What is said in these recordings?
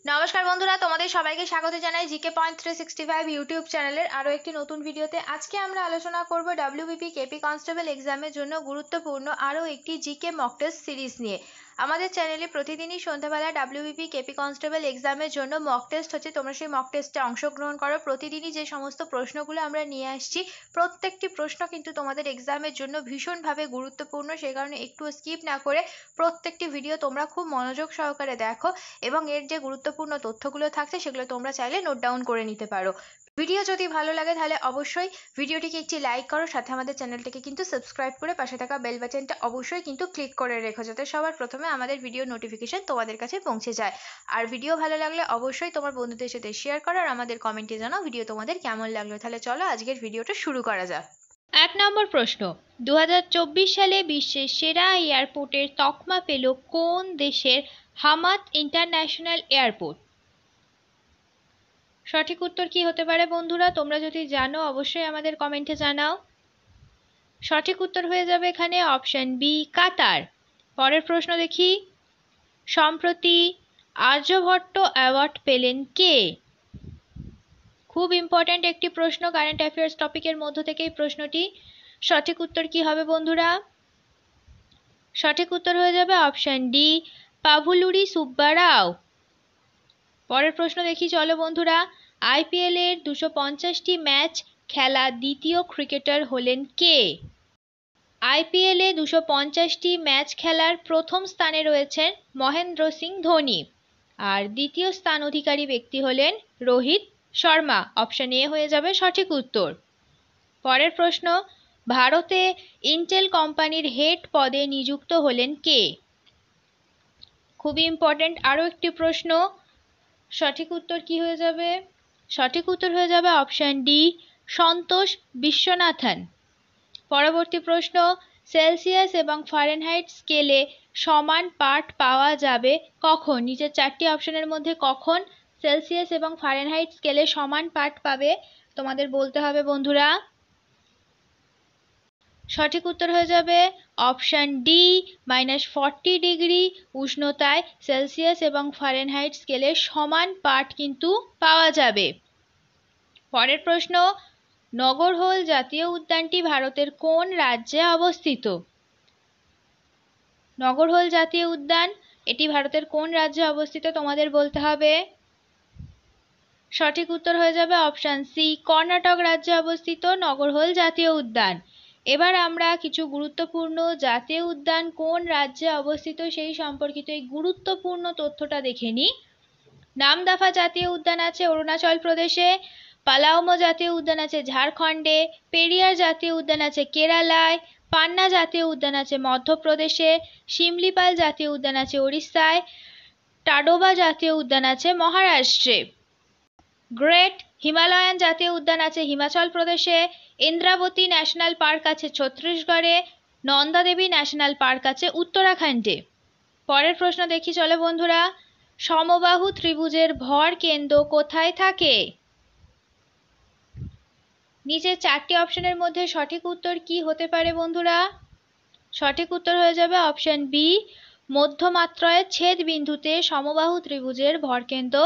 নমস্কার বন্ধুরা, তোমাদের সবাইকে স্বাগত জানাই জিকে পয়েন্ট 365 ইউটিউব চ্যানেলের আরো একটি নতুন ভিডিওতে। আজকে আমরা আলোচনা করব ডব্লিউবিপি কেপি কনস্টেবল এক্সামের জন্য গুরুত্বপূর্ণ আরো একটি জিকে মক টেস্ট সিরিজ নিয়ে। আমাদের চ্যানেলে প্রতিদিনই সন্ধ্যাবেলা ডব্লিউবিপি কেপি কনস্টেবল এক্সামের জন্য মক টেস্ট হচ্ছে, তোমরা সেই মক টেস্টে অংশগ্রহণ করো। প্রতিদিনই যে সমস্ত প্রশ্নগুলো আমরা নিয়ে আসছি, প্রত্যেকটি প্রশ্ন কিন্তু তোমাদের এক্সামের জন্য ভীষণভাবে গুরুত্বপূর্ণ। সেই কারণে একটু স্কিপ না করে প্রত্যেকটি ভিডিও তোমরা খুব মনোযোগ সহকারে দেখো এবং এর যে গুরুত্বপূর্ণ তথ্যগুলো থাকছে সেগুলো তোমরা চাইলে নোট ডাউন করে নিতে পারো। ভিডিও যদি ভালো লাগে তাহলে অবশ্যই ভিডিওটিকে একটি লাইক করো, সাথে আমাদের চ্যানেলটিকে কিন্তু সাবস্ক্রাইব করে পাশে থাকা বেল বাটনটা অবশ্যই কিন্তু ক্লিক করে রেখো, যাতে সবার প্রথমে আমাদের ভিডিও নোটিফিকেশন তোমাদের কাছে পৌঁছে যায়। আর ভিডিও ভালো লাগলে অবশ্যই তোমার বন্ধুদের সাথে শেয়ার করো আর আমাদের কমেন্টে জানাও ভিডিও তোমাদের কেমন লাগলো। তাহলে চলো আজকের ভিডিওটা শুরু করা যাক। 1 নম্বর প্রশ্ন, 2024 সালে বিশ্বের সেরা এয়ারপোর্টের তকমা পেল কোন দেশের হামাদ ইন্টারন্যাশনাল এয়ারপোর্ট? সঠিক উত্তর কি হতে পারে বন্ধুরা? তোমরা যদি জানো অবশ্যই আমাদের কমেন্টে জানাও। সঠিক উত্তর হয়ে যাবে এখানে অপশন বি, কাতার। পরের প্রশ্ন দেখি, সম্প্রতি আর্যভট্ট অ্যাওয়ার্ড পেলেন কে? খুব ইম্পর্ট্যান্ট একটি প্রশ্ন, কারেন্ট অ্যাফেয়ার্স টপিকের মধ্য থেকে এই প্রশ্নটি। সঠিক উত্তর কি হবে বন্ধুরা? সঠিক উত্তর হয়ে যাবে অপশন ডি, পাভুলুরি সুব্বা রাও। পরের প্রশ্ন দেখি চলো বন্ধুরা, আইপিএল এর 250টি ম্যাচ খেলা দ্বিতীয় ক্রিকেটার হলেন কে? আইপিএল এ 250টি ম্যাচ খেলার প্রথম স্থানে রয়েছেন মহেন্দ্র সিং ধোনি, আর দ্বিতীয় স্থান অধিকারী ব্যক্তি হলেন রোহিত শর্মা। অপশন এ হয়ে যাবে সঠিক উত্তর। পরের প্রশ্ন, ভারতে ইন্টেল কোম্পানির হেড পদে নিযুক্ত হলেন কে? খুবই ইম্পর্ট্যান্ট আরও একটি প্রশ্ন। সঠিক উত্তর কি হয়ে যাবে? সঠিক উত্তর হয়ে যাবে অপশন ডি, সন্তোষ বিশ্বনাথন। পরবর্তী প্রশ্ন, সেলসিয়াস এবং ফারেনহাইট স্কেলে সমান পাঠ পাওয়া যাবে কখন? নিচের চারটি অপশনের মধ্যে কখন সেলসিয়াস এবং ফারেনহাইট স্কেলে সমান পাঠ পাবে তোমাদের বলতে হবে বন্ধুরা। সঠিক উত্তর হয়ে যাবে অপশন ডি, -40 ডিগ্রি উষ্ণতায় সেলসিয়াস এবং ফারেনহাইট স্কেলে সমান পাঠ কিন্তু পাওয়া যাবে। পরের প্রশ্ন, নগরহোল জাতীয় উদ্যানটি ভারতের কোন রাজ্যে অবস্থিত? নগরহোল জাতীয় উদ্যান এটি ভারতের কোন রাজ্যে অবস্থিত তোমাদের বলতে হবে। সঠিক উত্তর হয়ে যাবে অপশন সি, কর্ণাটক রাজ্যে অবস্থিত নগরহোল জাতীয় উদ্যান। এবার আমরা কিছু গুরুত্বপূর্ণ জাতীয় উদ্যান কোন রাজ্যে অবস্থিত সেই সম্পর্কিত এই গুরুত্বপূর্ণ তথ্যটা দেখে নিই। নামদাফা জাতীয় উদ্যান আছে অরুণাচল প্রদেশে, পালাউমো জাতীয় উদ্যান আছে ঝাড়খণ্ডে, পেরিয়ার জাতীয় উদ্যান আছে কেরালায়, পান্না জাতীয় উদ্যান আছে মধ্যপ্রদেশে, শিমলিপাল জাতীয় উদ্যান আছে ওড়িশায়, টাডোবা জাতীয় উদ্যান আছে মহারাষ্ট্রে, গ্রেট হিমালয়ান জাতীয় উদ্যান আছে হিমাচল প্রদেশে, ইন্দ্রাবতী ন্যাশনাল পার্ক আছে ছত্তিশগড়ে, নন্দা দেবী ন্যাশনাল পার্ক আছে উত্তরাখণ্ডে। পরের প্রশ্ন দেখি চলো বন্ধুরা, সমবাহু ত্রিভুজের ভর কেন্দ্র কোথায় থাকে? নিচের চারটি অপশনের মধ্যে সঠিক উত্তর কি হতে পারে বন্ধুরা? সঠিক উত্তর হয়ে যাবে অপশন বি, মধ্যমাত্রায় ছেদ বিন্দুতে সমবাহু ত্রিভুজের ভরকেন্দ্র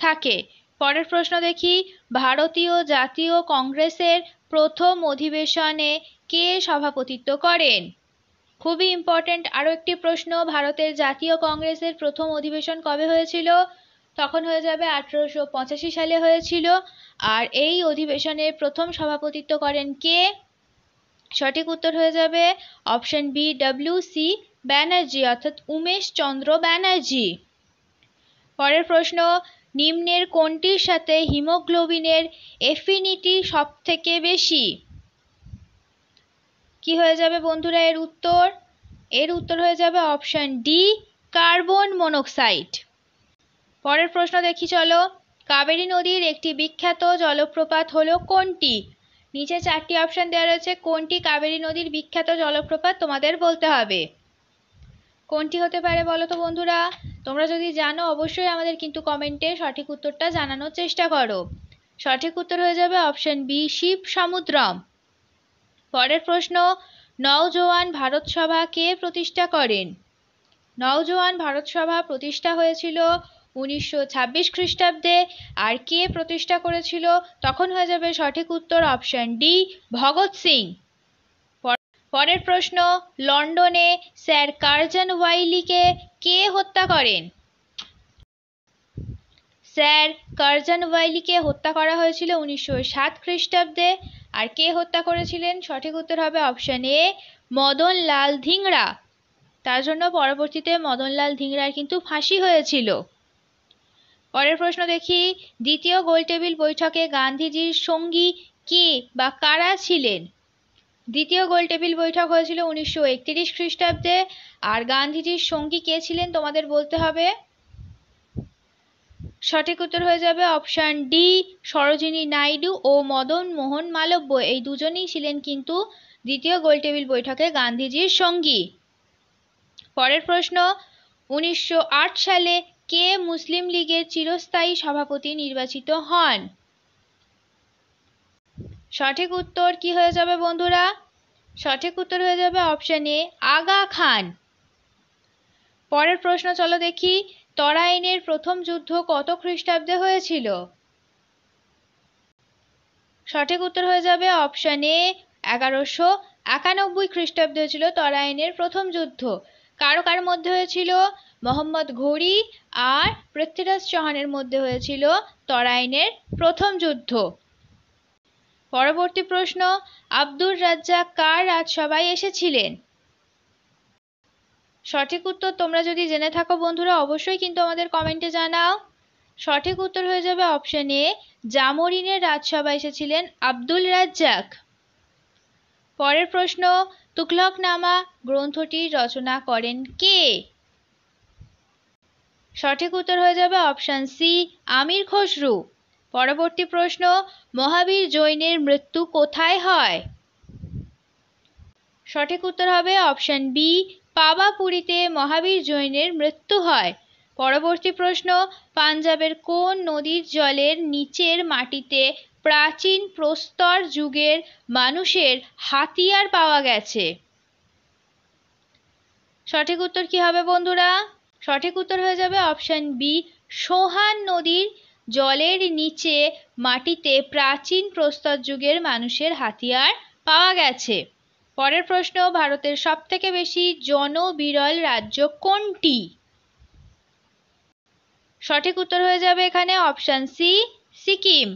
থাকে। পরের প্রশ্ন দেখি, ভারতীয় জাতীয় কংগ্রেসের প্রথম অধিবেশনে কে সভাপতিত্ব করেন? খুবই ইম্পর্ট্যান্ট আরও একটি প্রশ্ন, ভারতের জাতীয় কংগ্রেসের প্রথম অধিবেশন কবে হয়েছিল? তখন হয়ে যাবে 1885 সালে হয়েছিল। আর এই অধিবেশনের প্রথম সভাপতিত্ব করেন কে? সঠিক উত্তর হয়ে যাবে অপশন বি, ডব্লিউ.সি. ব্যানার্জি, অর্থাৎ উমেশ চন্দ্র ব্যানার্জি। পরের প্রশ্ন, নিম্নের কোনটির সাথে হিমোগ্লোবিনের এফিনিটি সবথেকে বেশি? কি হয়ে যাবে বন্ধুরা এর উত্তর? এর উত্তর হয়ে যাবে অপশন ডি, কার্বন মনোক্সাইড। পরের প্রশ্ন দেখি চলো, কাবেরী নদীর একটি বিখ্যাত জলপ্রপাত হলো কোনটি? নিচে চারটি অপশন দেওয়া রয়েছে, কোনটি কাবেরী নদীর বিখ্যাত জলপ্রপাত তোমাদের বলতে হবে। কোনটি হতে পারে বলো তো বন্ধুরা? তোমরা যদি জানো অবশ্যই আমাদের কিন্তু কমেন্টে সঠিক উত্তরটা জানানোর চেষ্টা করো। সঠিক উত্তর হয়ে যাবে অপশন বি, শিব সমুদ্রম। পরের প্রশ্ন, নওজোয়ান ভারত সভা কে প্রতিষ্ঠা করেন? নওজোয়ান ভারত সভা প্রতিষ্ঠা হয়েছিল 1926 খ্রিস্টাব্দে। আর কে প্রতিষ্ঠা করেছিল? তখন হয়ে যাবে সঠিক উত্তর অপশন ডি, ভগৎ সিং। পরের প্রশ্ন, লন্ডনে স্যার কার্জন ওয়াইলিকে কে হত্যা করেন? স্যার কার্জন ওয়াইলিকে হত্যা করা হয়েছিল 1907 খ্রিস্টাব্দে। আর কে হত্যা করেছিলেন? সঠিক উত্তর হবে অপশন এ, মদনলাল ধিংরা। তার জন্য পরবর্তীতে মদনলাল ধিংরার কিন্তু ফাঁসি হয়েছিল। পরের প্রশ্ন দেখি, দ্বিতীয় গোলটেবিল বৈঠকে গান্ধীজির সঙ্গী কে বা কারা ছিলেন? দ্বিতীয় গোলটেবিল বৈঠক হয়েছিল 1931 খ্রিস্টাব্দে। আর গান্ধীজির সঙ্গী কে ছিলেন তোমাদের বলতে হবে। সঠিক উত্তর হয়ে যাবে অপশন ডি, সরোজিনী নাইডু ও মদন মোহন মালব্য। এই দুজনেই ছিলেন কিন্তু দ্বিতীয় গোলটেবিল বৈঠকে গান্ধীজির সঙ্গী। পরের প্রশ্ন, 1908 সালে কে মুসলিম লীগের চিরস্থায়ী সভাপতি নির্বাচিত হন? সঠিক উত্তর কি হয়ে যাবে বন্ধুরা? সঠিক উত্তর হয়ে যাবে অপশন এ, আগা খান। পরের প্রশ্ন চলো দেখি, তরাইনের প্রথম যুদ্ধ কত খ্রিস্টাব্দে হয়েছিল? সঠিক উত্তর হয়ে যাবে অপশন এ, 1191 খ্রিস্টাব্দে হয়েছিল তরাইনের প্রথম যুদ্ধ। কার কার মধ্যে হয়েছিল? মোহাম্মদ ঘুরি আর পৃথ্বীরাজ চৌহানের মধ্যে হয়েছিল তরাইনের প্রথম যুদ্ধ। পরবর্তী প্রশ্ন, আব্দুর রাজ্জাক কার রাজসভায় এসেছিলেন? সঠিক উত্তর তোমরা যদি জেনে থাকো বন্ধুরা অবশ্যই কিন্তু আমাদের কমেন্টে জানাও। সঠিক উত্তর হয়ে যাবে অপশন এ, জামোরিনের রাজসভায় এসেছিলেন আব্দুল রাজ্জাক। পরের প্রশ্ন, তুঘলকনামা গ্রন্থটি রচনা করেন কে? সঠিক উত্তর হয়ে যাবে অপশন সি, আমির খসরু। পরবর্তী প্রশ্ন, মহাবীর জৈনের মৃত্যু কোথায় হয়? সঠিক উত্তর হবে অপশন বি, পাওয়াপুরীতে মহাবীর জৈনের মৃত্যু হয়। পরবর্তী প্রশ্ন, পাঞ্জাবের কোন নদীর জলের নিচের মাটিতে প্রাচীন প্রস্তর যুগের মানুষের হাতিয়ার পাওয়া গেছে? সঠিক উত্তর কি হবে বন্ধুরা? সঠিক উত্তর হয়ে যাবে অপশন বি, সোহান নদীর জলের নিচে মাটিতে প্রাচীন প্রস্তর যুগের মানুষের হাতিয়ার পাওয়া গেছে। পরের প্রশ্ন, ভারতের সবথেকে বেশি জনবিরল রাজ্য কোনটি? সঠিক উত্তর হয়ে যাবে এখানে অপশন সি, সিকিম।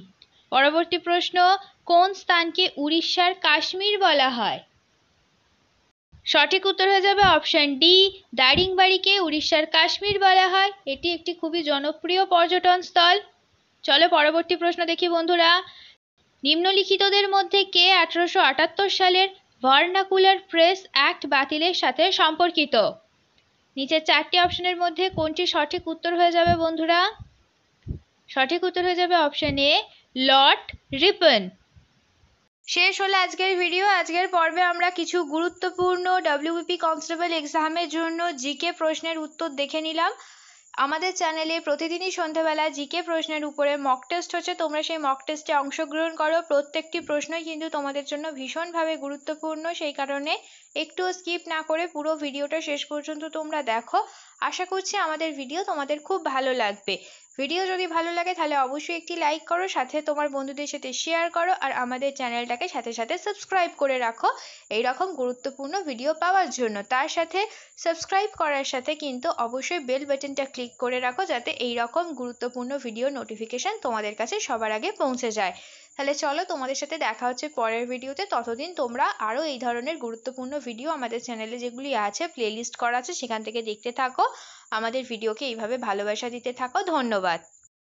পরবর্তী প্রশ্ন, কোন স্থানকে উড়িষ্যার কাশ্মীর বলা হয়? সঠিক উত্তর হয়ে যাবে অপশন ডি, দারিংবাড়িকে উড়িষ্যার কাশ্মীর বলা হয়। এটি একটি খুবই জনপ্রিয় পর্যটন স্থল। চলো পরবর্তী প্রশ্ন দেখি বন্ধুরা, নিম্নলিখিতদের মধ্যে কে 1878 সালের ভার্নাকুলার প্রেস অ্যাক্ট বাতিলের সাথে সম্পর্কিত? নিচের চারটি অপশনের মধ্যে কোনটি সঠিক উত্তর হয়ে যাবে বন্ধুরা? সঠিক উত্তর হয়ে যাবে অপশন এ, লর্ড রিপন। শেষ হলো আজকের ভিডিও। আজকের পর্বে আমরা কিছু গুরুত্বপূর্ণ ডব্লিউবিপি কনস্টেবল এক্সামের জন্য জিকে প্রশ্নের উত্তর দেখে নিলাম। আমাদের চ্যানেলে প্রতিদিনই সন্ধ্যাবেলা জিকে প্রশ্নের উপরে মক টেস্ট হচ্ছে, তোমরা সেই মক টেস্টে অংশগ্রহণ করো। প্রত্যেকটি প্রশ্নই কিন্তু তোমাদের জন্য ভীষণভাবে গুরুত্বপূর্ণ, সেই কারণে একটুও স্কিপ না করে পুরো ভিডিওটা শেষ পর্যন্ত তোমরা দেখো। আশা করছি আমাদের ভিডিও তোমাদের খুব ভালো লাগবে। ভিডিও যদি ভালো লাগে তাহলে অবশ্যই একটি লাইক করো, সাথে তোমার বন্ধুদের সাথে শেয়ার করো, আর আমাদের চ্যানেলটাকে সাথে সাথে সাবস্ক্রাইব করে রাখো এই রকম গুরুত্বপূর্ণ ভিডিও পাওয়ার জন্য। তার সাথে সাবস্ক্রাইব করার সাথে কিন্তু অবশ্যই বেল বাটনটা ক্লিক করে রাখো, যাতে এই রকম গুরুত্বপূর্ণ ভিডিও নোটিফিকেশন তোমাদের কাছে সবার আগে পৌঁছে যায়। তাহলে চলো তোমাদের সাথে দেখা হচ্ছে পরের ভিডিওতে। ততদিন তোমরা আরও এই ধরনের গুরুত্বপূর্ণ ভিডিও আমাদের চ্যানেলে যেগুলি আছে প্লেলিস্ট করা আছে সেখান থেকে দেখতে থাকো। আমাদের ভিডিওকে এইভাবে ভালোবাসা দিতে থাকো। ধন্যবাদ।